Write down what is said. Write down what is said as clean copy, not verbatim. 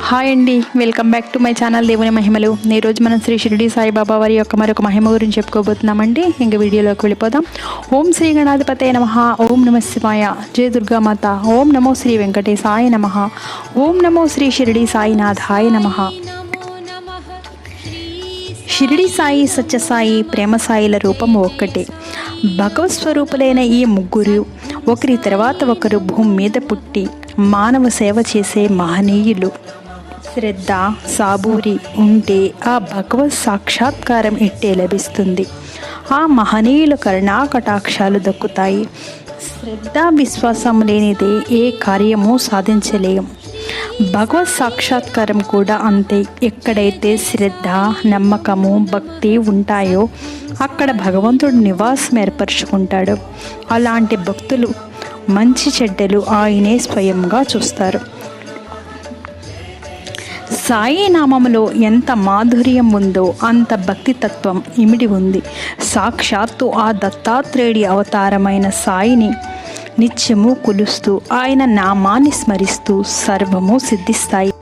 Hi అండి, welcome back to my channel దేవుని మహిమలు. ఈరోజు మనం శ్రీ షిరిడి సాయిబాబా వారి యొక్క మరొక మహిమ గురించి చెప్పుకోబోతున్నామండి. ఇంక వీడియోలోకి వెళ్ళిపోదాం. ఓం శ్రీ గణాధిపతయ నమః. ఓం నమ శివాయ. జయ దుర్గామాత. ఓం నమో శ్రీ వెంకటేశాయ నమః. ఓం నమో శ్రీ షిరిడి సాయినాథాయ నమః. షిరిడి సాయి, సత్యసాయి, ప్రేమ సాయిల రూపము ఒక్కటే. భగవత్ స్వరూపులైన ఈ ముగ్గురు ఒకరి తర్వాత ఒకరు భూమి మీద పుట్టి మానవ సేవ చేసే మహనీయులు. శ్రద్ధ, సాబూరి ఉంటే ఆ భగవత్ సాక్షాత్కారం ఇట్టే లభిస్తుంది. ఆ మహనీయుల కరుణా కటాక్షాలు దక్కుతాయి. శ్రద్ధ, విశ్వాసం లేనిదే ఏ కార్యము సాధించలేం. భగవత్ సాక్షాత్కారం కూడా అంతే. ఎక్కడైతే శ్రద్ధ, నమ్మకము, భక్తి ఉంటాయో అక్కడ భగవంతుడు నివాసం ఏర్పరచుకుంటాడు. అలాంటి భక్తులు మంచి చెడ్డలు ఆయనే స్వయంగా చూస్తారు. సాయి నామములో ఎంత మాధుర్యం ఉందో అంత భక్తి తత్వం ఇమిడి ఉంది. సాక్షాత్తు ఆ దత్తాత్రేయుడి అవతారమైన సాయిని నిత్యము కొలుస్తూ ఆయన నామాన్ని స్మరిస్తూ సర్వము సిద్ధిస్తాయి.